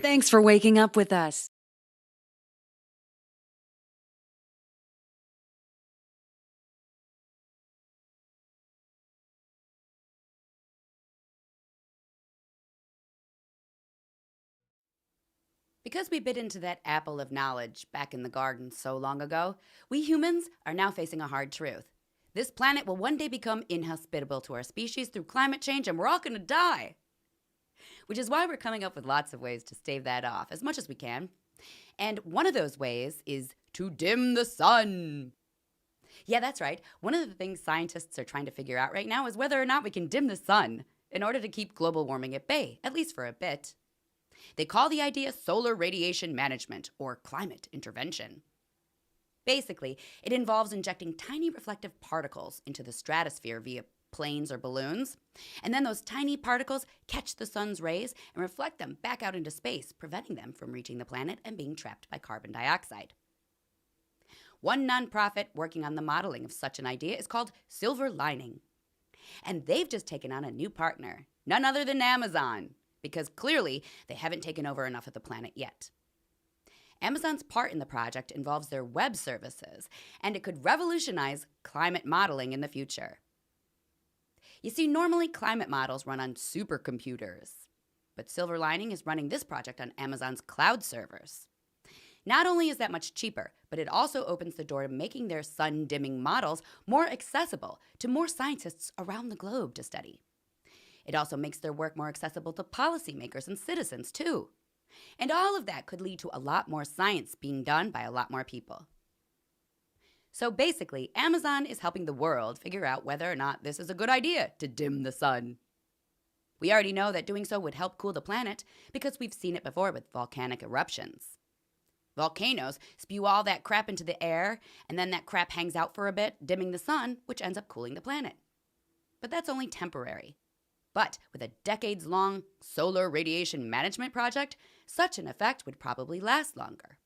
Thanks for waking up with us. Because we bit into that apple of knowledge back in the garden so long ago, we humans are now facing a hard truth. This planet will one day become inhospitable to our species through climate change, and we're all going to die. Which is why we're coming up with lots of ways to stave that off as much as we can. And one of those ways is to dim the sun. Yeah, that's right. One of the things scientists are trying to figure out right now is whether or not we can dim the sun in order to keep global warming at bay, at least for a bit. They call the idea solar radiation management, or climate intervention. Basically, it involves injecting tiny reflective particles into the stratosphere via planes or balloons, and then those tiny particles catch the sun's rays and reflect them back out into space, preventing them from reaching the planet and being trapped by carbon dioxide. One nonprofit working on the modeling of such an idea is called Silver Lining. And they've just taken on a new partner, none other than Amazon, because clearly they haven't taken over enough of the planet yet. Amazon's part in the project involves their web services, and it could revolutionize climate modeling in the future. You see, normally climate models run on supercomputers, but Silver Lining is running this project on Amazon's cloud servers. Not only is that much cheaper, but it also opens the door to making their sun-dimming models more accessible to more scientists around the globe to study. It also makes their work more accessible to policymakers and citizens, too. And all of that could lead to a lot more science being done by a lot more people. So basically, Amazon is helping the world figure out whether or not this is a good idea to dim the sun. We already know that doing so would help cool the planet because we've seen it before with volcanic eruptions. Volcanoes spew all that crap into the air, and then that crap hangs out for a bit, dimming the sun, which ends up cooling the planet. But that's only temporary. But with a decades-long solar radiation management project, such an effect would probably last longer.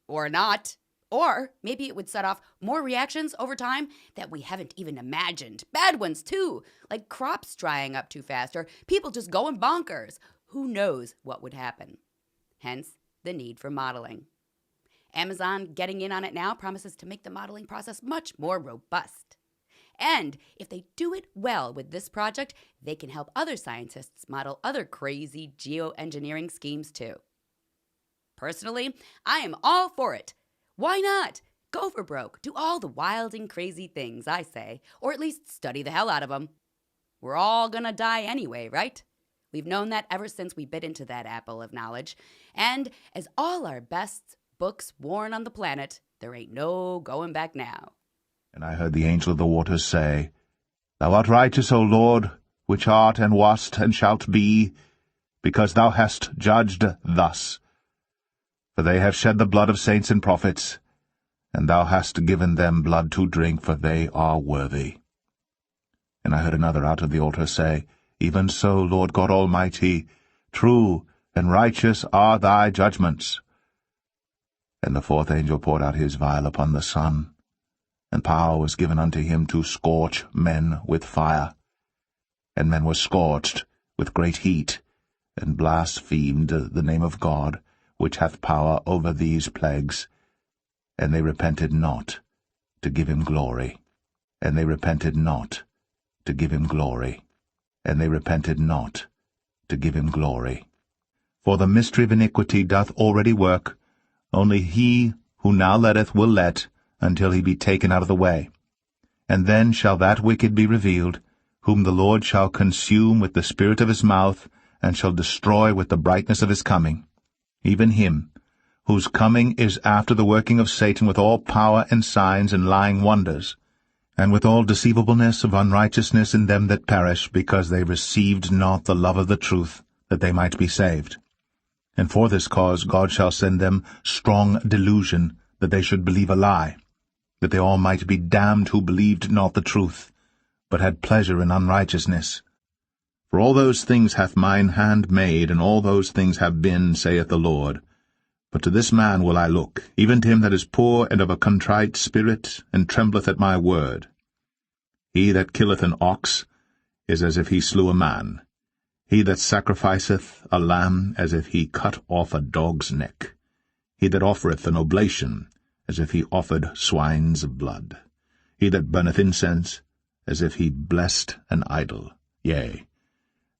Or not. Or maybe it would set off more reactions over time that we haven't even imagined. Bad ones, too, like crops drying up too fast or people just going bonkers. Who knows what would happen? Hence, the need for modeling. Amazon getting in on it now promises to make the modeling process much more robust. And if they do it well with this project, they can help other scientists model other crazy geoengineering schemes too. Personally, I am all for it. Why not? Go for broke. Do all the wild and crazy things, I say, or at least study the hell out of them. We're all gonna die anyway, right? We've known that ever since we bit into that apple of knowledge. And as all our best books warn on the planet, there ain't no going back now. And I heard the angel of the waters say, Thou art righteous, O Lord, which art and wast and shalt be, because thou hast judged thus. For they have shed the blood of saints and prophets, and thou hast given them blood to drink, for they are worthy. And I heard another out of the altar say, Even so, Lord God Almighty, true and righteous are thy judgments. And the fourth angel poured out his vial upon the sun, and power was given unto him to scorch men with fire. And men were scorched with great heat, and blasphemed the name of God, which hath power over these plagues. And they repented not to give him glory. And they repented not to give him glory. And they repented not to give him glory. For the mystery of iniquity doth already work, only he who now letteth will let, until he be taken out of the way. And then shall that wicked be revealed, whom the Lord shall consume with the spirit of his mouth, and shall destroy with the brightness of his coming, even him, whose coming is after the working of Satan with all power and signs and lying wonders, and with all deceivableness of unrighteousness in them that perish, because they received not the love of the truth, that they might be saved. And for this cause God shall send them strong delusion, that they should believe a lie, that they all might be damned who believed not the truth, but had pleasure in unrighteousness. For all those things hath mine hand made, and all those things have been, saith the Lord. But to this man will I look, even to him that is poor and of a contrite spirit, and trembleth at my word. He that killeth an ox is as if he slew a man. He that sacrificeth a lamb as if he cut off a dog's neck. He that offereth an oblation as if he offered swine's blood. He that burneth incense as if he blessed an idol. Yea,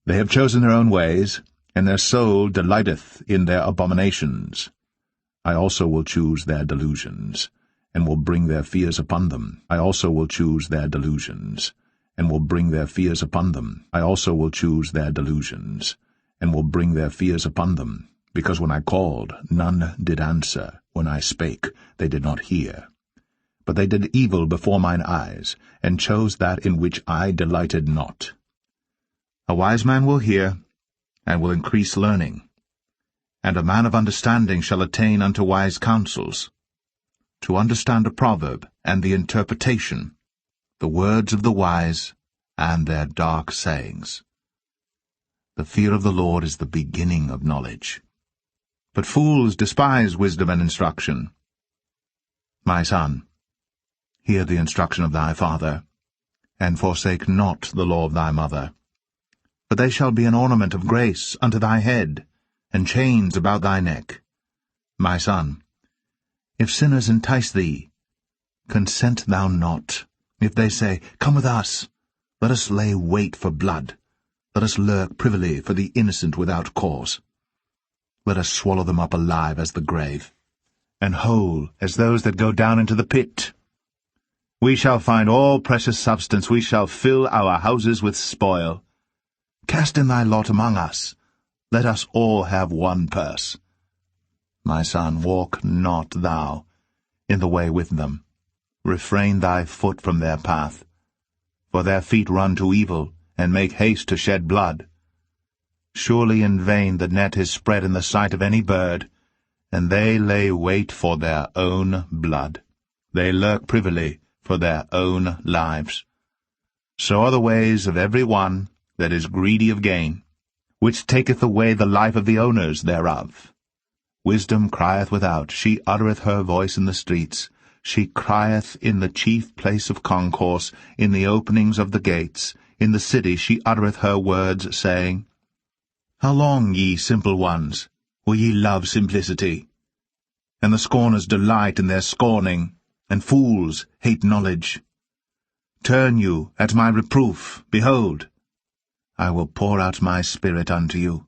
they have chosen their own ways, and their soul delighteth in their abominations. I also will choose their delusions, and will bring their fears upon them. I also will choose their delusions, and will bring their fears upon them. I also will choose their delusions, and will bring their fears upon them. Because when I called, none did answer. When I spake, they did not hear. But they did evil before mine eyes, and chose that in which I delighted not. A wise man will hear, and will increase learning. And a man of understanding shall attain unto wise counsels, to understand a proverb, and the interpretation, the words of the wise, and their dark sayings. The fear of the Lord is the beginning of knowledge. But fools despise wisdom and instruction. My son, hear the instruction of thy father, and forsake not the law of thy mother. For they shall be an ornament of grace unto thy head, and chains about thy neck. My son, if sinners entice thee, consent thou not. If they say, Come with us, let us lay wait for blood, let us lurk privily for the innocent without cause. Let us swallow them up alive as the grave, and whole as those that go down into the pit. We shall find all precious substance, we shall fill our houses with spoil. Cast in thy lot among us, let us all have one purse. My son, walk not thou in the way with them. Refrain thy foot from their path. For their feet run to evil, and make haste to shed blood. Surely in vain the net is spread in the sight of any bird, and they lay wait for their own blood. They lurk privily for their own lives. So are the ways of every one that is greedy of gain, which taketh away the life of the owners thereof. Wisdom crieth without, she uttereth her voice in the streets. She crieth in the chief place of concourse, in the openings of the gates. In the city she uttereth her words, saying, How long, ye simple ones, will ye love simplicity? And the scorners delight in their scorning, and fools hate knowledge. Turn you at my reproof, behold, I will pour out my spirit unto you.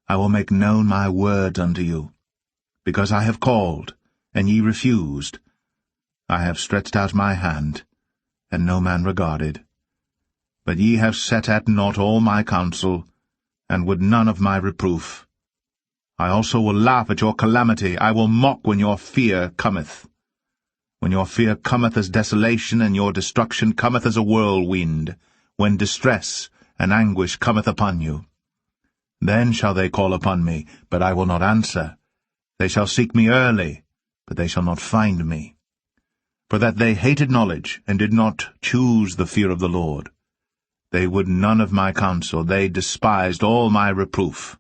I will make known my words unto you. Because I have called, and ye refused. I have stretched out my hand, and no man regarded. But ye have set at naught all my counsel, and would none of my reproof. I also will laugh at your calamity, I will mock when your fear cometh. When your fear cometh as desolation, and your destruction cometh as a whirlwind, when distress and anguish cometh upon you. Then shall they call upon me, but I will not answer. They shall seek me early, but they shall not find me. For that they hated knowledge, and did not choose the fear of the Lord. They would none of my counsel, they despised all my reproof.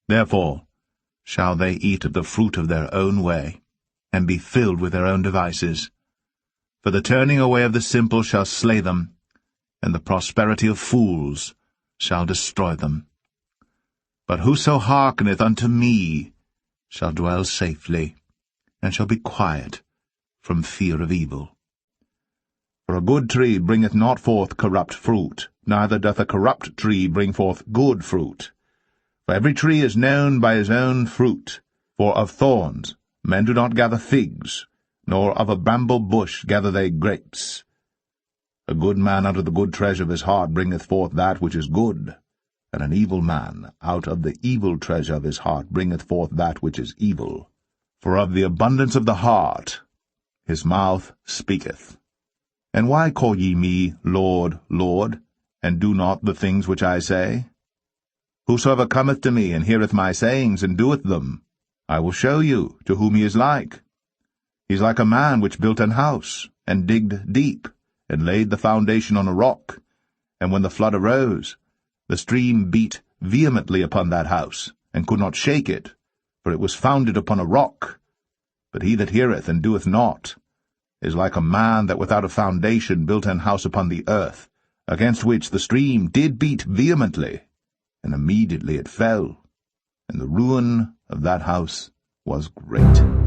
Therefore shall they eat of the fruit of their own way, and be filled with their own devices. For the turning away of the simple shall slay them, and the prosperity of fools shall destroy them. But whoso hearkeneth unto me shall dwell safely, and shall be quiet from fear of evil. For a good tree bringeth not forth corrupt fruit, neither doth a corrupt tree bring forth good fruit. For every tree is known by his own fruit. For of thorns men do not gather figs, nor of a bramble bush gather they grapes. A good man out of the good treasure of his heart bringeth forth that which is good, and an evil man out of the evil treasure of his heart bringeth forth that which is evil. For of the abundance of the heart his mouth speaketh. And why call ye me Lord, Lord, and do not the things which I say? Whosoever cometh to me, and heareth my sayings, and doeth them, I will show you to whom he is like. He is like a man which built an house, and digged deep, and laid the foundation on a rock. And when the flood arose, the stream beat vehemently upon that house, and could not shake it, for it was founded upon a rock. But he that heareth and doeth not is like a man that without a foundation built an house upon the earth, against which the stream did beat vehemently, and immediately it fell, and the ruin of that house was great.